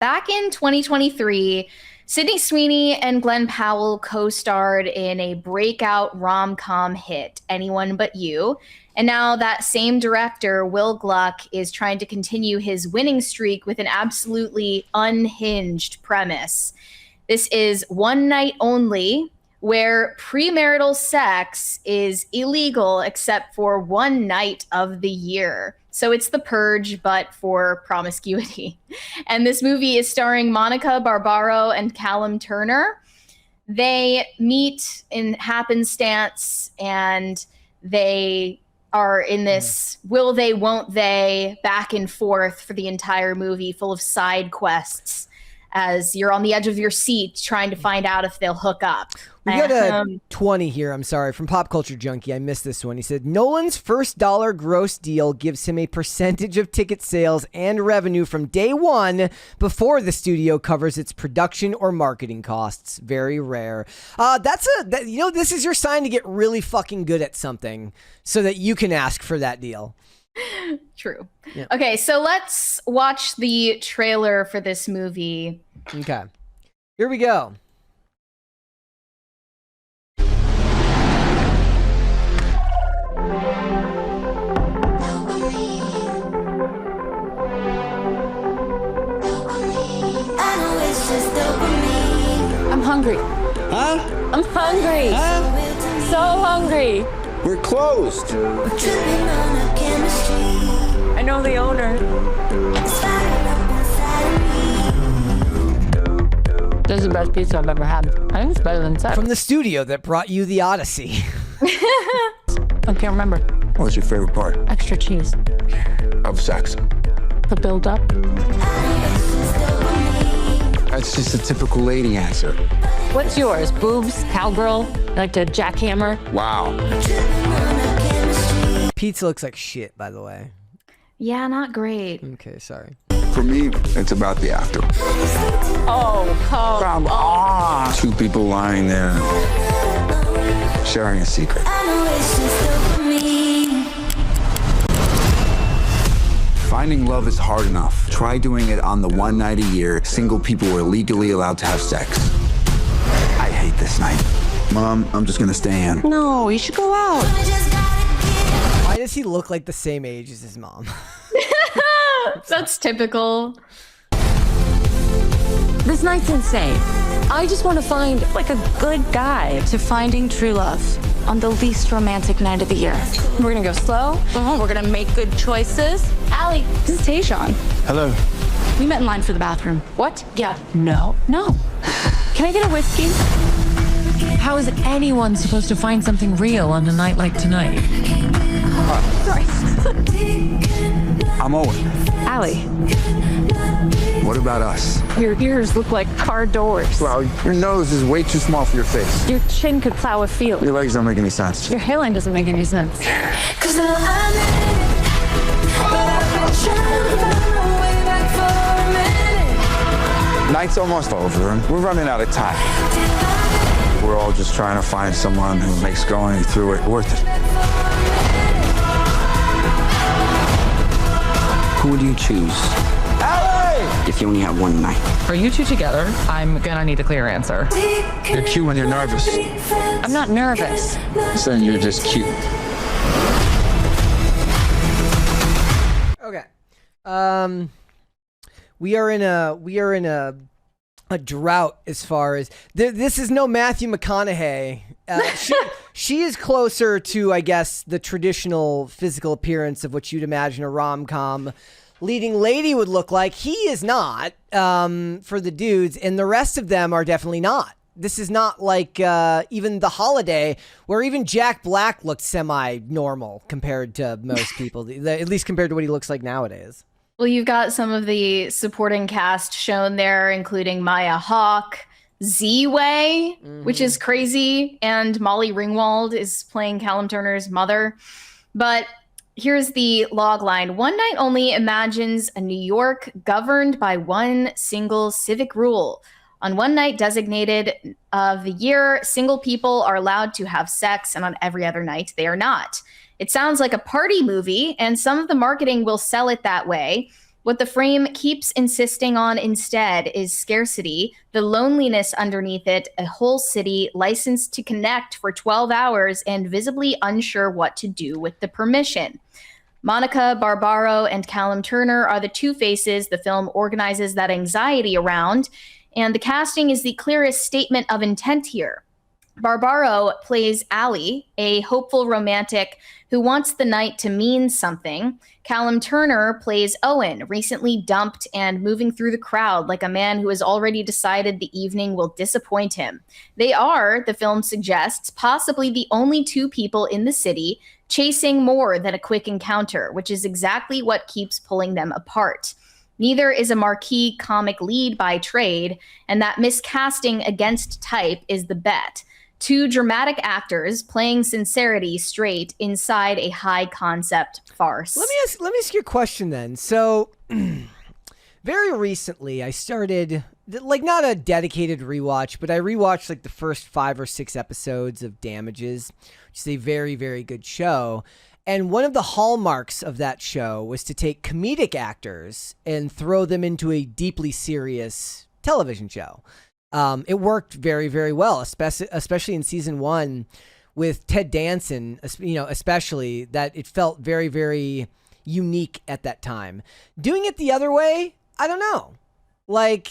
Back in 2023, Sydney Sweeney and Glenn Powell co-starred in a breakout rom-com hit, Anyone But You. And now that same director, Will Gluck, is trying to continue his winning streak with an absolutely unhinged premise. This is One Night Only, where premarital sex is illegal except for one night of the year. So it's the Purge, but for promiscuity. And this movie is starring Monica Barbaro and Callum Turner. They meet in happenstance, and they are in this will they, won't they, back and forth for the entire movie, full of side quests as you're on the edge of your seat trying to find out if they'll hook up. We got a 20 here, I'm sorry, from Pop Culture Junkie. I missed this one. He said, Nolan's first dollar gross deal gives him a percentage of ticket sales and revenue from day one before the studio covers its production or marketing costs. Very rare. This is your sign to get really fucking good at something so that you can ask for that deal. True. Yeah. Okay, so let's watch the trailer for this movie. Okay. Here we go. I'm hungry. Huh? I'm hungry. Huh? So hungry. We're closed. I know the owner. This is the best pizza I've ever had. I think it's better than sex. From the studio that brought you The Odyssey. I can't remember. What's your favorite part Extra cheese. of sex? The build up. That's just a typical lady answer. What's yours? Boobs? Cowgirl? You like to jackhammer? Wow. Pizza looks like shit, by the way. Yeah, not great. Okay, sorry. For me, it's about the after. Oh, come on. Two people lying there, sharing a secret. Finding love is hard enough. Try doing it on the one night a year single people are legally allowed to have sex. I hate this night. Mom, I'm just gonna stay in. No, you should go out. Why does he look like the same age as his mom? That's typical. This night's insane. I just want to find like a good guy. To finding true love on the least romantic night of the year. We're gonna go slow. We're gonna make good choices. Allie, this is Tayshawn. Hello. We met in line for the bathroom. What? Yeah. No. Can I get a whiskey? How is anyone supposed to find something real on a night like tonight? Sorry. I'm Owen. Allie, What about us? your ears look like car doors. Well, your nose is way too small for your face. Your chin could plow a field. Your legs don't make any sense. Your hairline doesn't make any sense. Night's almost over and we're running out of time. We're all just trying to find someone who makes going through it worth it. Who would you choose Allie! if you only had one night? Are you two together? I'm gonna need a clear answer. You're cute when you're nervous. I'm not nervous. Then you're just cute. Okay. We are in a drought as far as this is no Matthew McConaughey. She is closer to, I guess, the traditional physical appearance of what you'd imagine a rom-com leading lady would look like. He is not, for the dudes, and the rest of them are definitely not. This is not like even The Holiday, where even Jack Black looked semi-normal compared to most people, at least compared to what he looks like nowadays. Well, you've got some of the supporting cast shown there, including Maya Hawke, Z-Way, which is crazy, and Molly Ringwald is playing Callum Turner's mother. But here's the log line. One Night Only imagines a New York governed by one single civic rule. On one night designated of the year, single people are allowed to have sex, and on every other night, they are not. It sounds like a party movie, and some of the marketing will sell it that way. What the frame keeps insisting on instead is scarcity, the loneliness underneath it, a whole city licensed to connect for 12 hours and visibly unsure what to do with the permission. Monica Barbaro and Callum Turner are the two faces the film organizes that anxiety around, and the casting is the clearest statement of intent here. Barbaro plays Allie, a hopeful romantic who wants the night to mean something. Callum Turner plays Owen, recently dumped and moving through the crowd like a man who has already decided the evening will disappoint him. They are, the film suggests, possibly the only two people in the city chasing more than a quick encounter, which is exactly what keeps pulling them apart. Neither is a marquee comic lead by trade, and that miscasting against type is the bet. Two dramatic actors playing sincerity straight inside a high concept farce. Let me ask you a question then. So, very recently, I started like not a dedicated rewatch, but I rewatched like the first 5 or 6 episodes of Damages, which is a very, very good show. And one of the hallmarks of that show was to take comedic actors and throw them into a deeply serious television show. It worked very, very well, especially in season 1 with Ted Danson, especially that it felt very, very unique at that time. Doing it the other way, I don't know. Like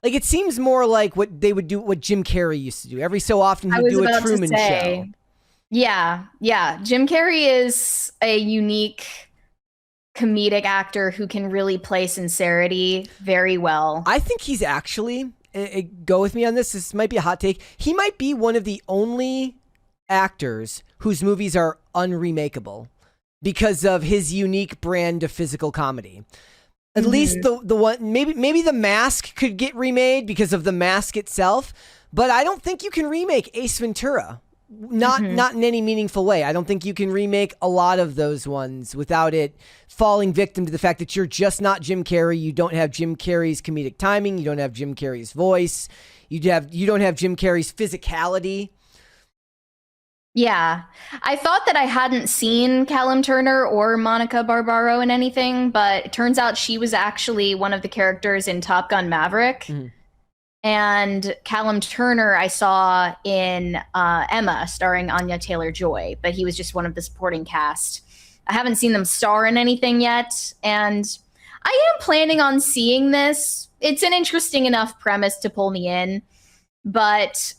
it seems more like what they would do, what Jim Carrey used to do. Every so often he'd do a Truman Show. Yeah. Jim Carrey is a unique comedic actor who can really play sincerity very well. I think he's actually... go with me on this. This might be a hot take. He might be one of the only actors whose movies are unremakeable because of his unique brand of physical comedy. At least the one, maybe The Mask could get remade because of The Mask itself, but I don't think you can remake Ace Ventura. Not in any meaningful way. I don't think you can remake a lot of those ones without it falling victim to the fact that you're just not Jim Carrey. You don't have Jim Carrey's comedic timing. You don't have Jim Carrey's voice. You don't have Jim Carrey's physicality. Yeah. I thought that I hadn't seen Callum Turner or Monica Barbaro in anything, but it turns out she was actually one of the characters in Top Gun Maverick. And Callum Turner I saw in Emma, starring Anya Taylor-Joy, but he was just one of the supporting cast. I haven't seen them star in anything yet, and I am planning on seeing this. It's an interesting enough premise to pull me in, but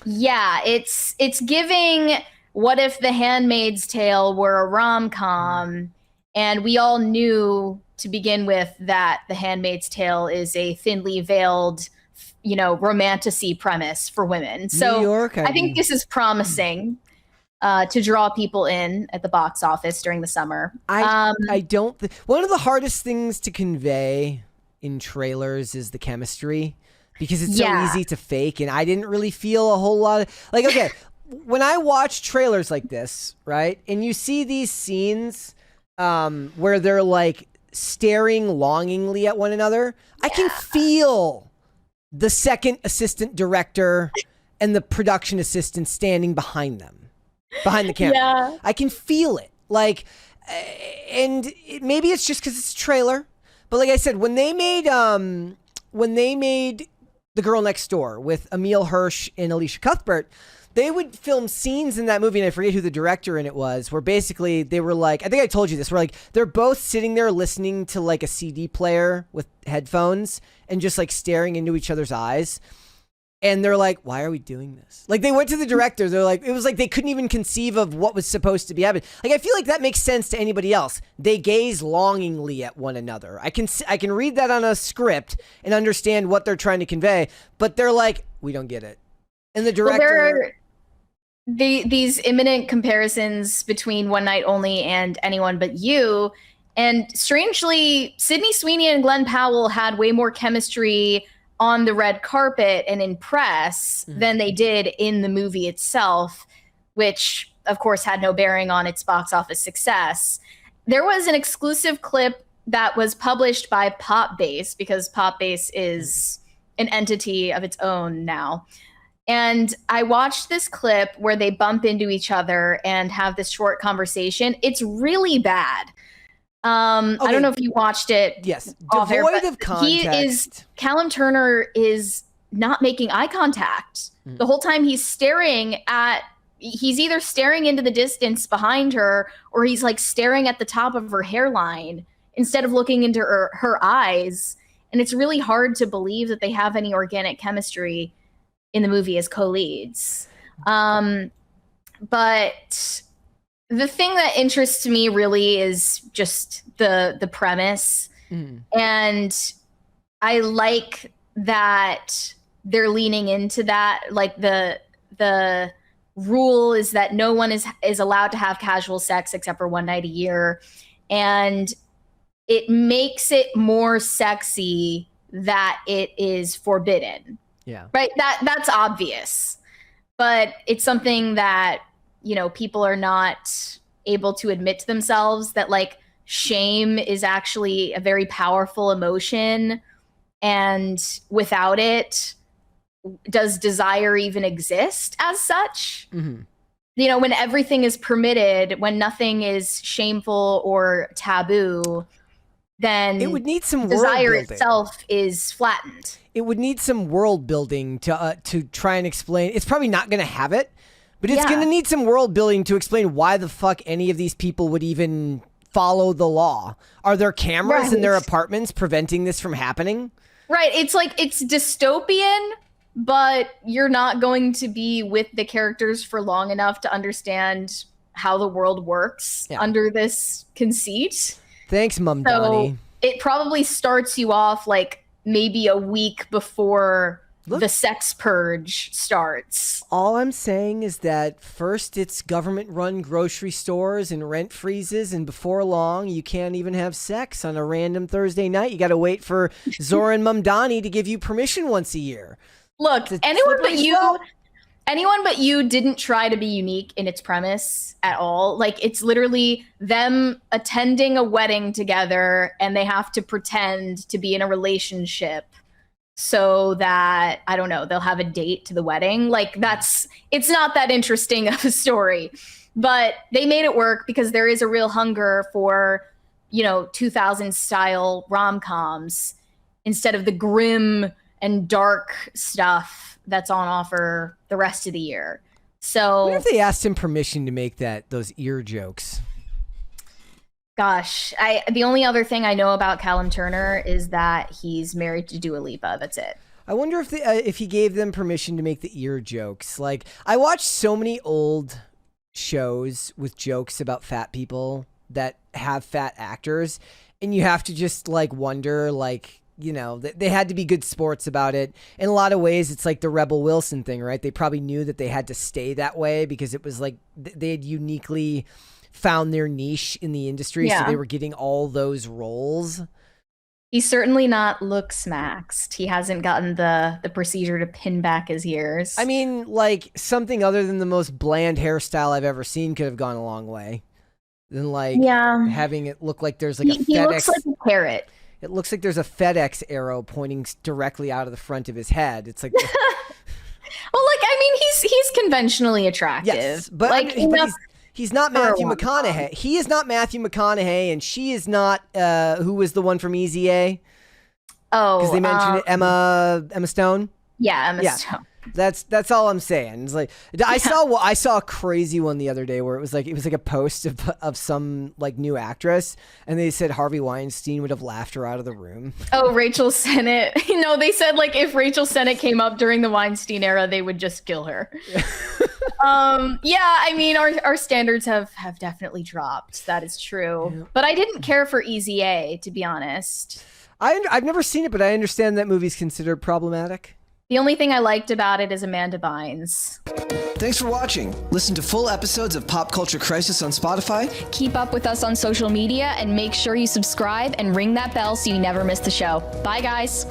yeah, it's giving what if The Handmaid's Tale were a rom-com, and we all knew to begin with that The Handmaid's Tale is a thinly veiled, romantasy premise for women. So New York, I think this is promising to draw people in at the box office during the summer. I don't. One of the hardest things to convey in trailers is the chemistry because it's so easy to fake, and I didn't really feel a whole lot of okay. When I watch trailers like this, right, and you see these scenes where they're like staring longingly at one another, I can feel the second assistant director and the production assistant standing behind the camera. Yeah. I can feel it. Maybe it's just because it's a trailer, but like I said, when they made The Girl Next Door with Emile Hirsch and Alicia Cuthbert, they would film scenes in that movie, and I forget who the director in it was, where basically they were like, I think I told you this, where like they're both sitting there listening to like a CD player with headphones and just like staring into each other's eyes. And they're like, why are we doing this? Like they went to the director. They're like, it was like they couldn't even conceive of what was supposed to be happening. Like I feel like that makes sense to anybody else. They gaze longingly at one another. I can read that on a script and understand what they're trying to convey, but they're like, we don't get it. And the director... these imminent comparisons between One Night Only and Anyone But You, and strangely, Sydney Sweeney and Glenn Powell had way more chemistry on the red carpet and in press than they did in the movie itself, which of course had no bearing on its box office success. There was an exclusive clip that was published by Popbase, because Popbase is an entity of its own now. And I watched this clip where they bump into each other and have this short conversation. It's really bad. I Okay. don't know if you watched it. Yes, off air, devoid but of context. Callum Turner is not making eye contact. The whole time he's either staring into the distance behind her, or he's like staring at the top of her hairline instead of looking into her eyes. And it's really hard to believe that they have any organic chemistry in the movie as co-leads. But the thing that interests me really is just the premise. And I like that they're leaning into that. Like the rule is that no one is allowed to have casual sex except for one night a year. And it makes it more sexy that it is forbidden. Yeah. Right? That's obvious. But it's something that, people are not able to admit to themselves, that like shame is actually a very powerful emotion. And without it, does desire even exist as such? When everything is permitted, when nothing is shameful or taboo, then It would need some desire world building. itself is flattened. It would need some world building to try and explain. It's probably not going to have it, but it's going to need some world building to explain why the fuck any of these people would even follow the law. Are there cameras in their apartments preventing this from happening? Right. It's like, it's dystopian, but you're not going to be with the characters for long enough to understand how the world works under this conceit. Thanks, Mum Donnie. So it probably starts you off like maybe a week before the sex purge starts. All I'm saying is that first it's government-run grocery stores and rent freezes, and before long you can't even have sex on a random Thursday night. You got to wait for Zora and Mum Donnie to give you permission once a year. Look, anyone but you didn't try to be unique in its premise at all. Like, it's literally them attending a wedding together, and they have to pretend to be in a relationship so that, I don't know, they'll have a date to the wedding. Like, it's not that interesting of a story, but they made it work because there is a real hunger for, 2000s style rom-coms instead of the grim and dark stuff that's on offer the rest of the year. So what if they asked him permission to make those ear jokes? Gosh, the only other thing I know about Callum Turner is that he's married to Dua Lipa. That's it. I wonder if he gave them permission to make the ear jokes. Like, I watched so many old shows with jokes about fat people that have fat actors, and you have to just like wonder, like, they had to be good sports about it. In a lot of ways, it's like the Rebel Wilson thing, right? They probably knew that they had to stay that way because it was like they had uniquely found their niche in the industry, so they were getting all those roles. He's certainly not looks maxed. He hasn't gotten the procedure to pin back his ears. I mean, like, something other than the most bland hairstyle I've ever seen could have gone a long way. Than like having it look like there's like a FedEx. He looks like a carrot. It looks like there's a FedEx arrow pointing directly out of the front of his head. It's like, well, like, I mean, he's conventionally attractive. yes, but, like, he's not Matthew McConaughey. He is not Matthew McConaughey, and she is not. Who was the one from Easy A? Oh, because they mentioned it, Emma Stone. Yeah, Emma Stone. That's all I'm saying. It's like I saw a crazy one the other day where it was like a post of some like new actress, and they said Harvey Weinstein would have laughed her out of the room. Oh, Rachel Sennett. They said like if Rachel Sennett came up during the Weinstein era, they would just kill her. Yeah, I mean our standards have definitely dropped. That is true. Yeah. But I didn't care for Easy A, to be honest. I've never seen it, but I understand that movie's considered problematic. The only thing I liked about it is Amanda Bynes. Thanks for watching. Listen to full episodes of Pop Culture Crisis on Spotify. Keep up with us on social media and make sure you subscribe and ring that bell so you never miss the show. Bye, guys.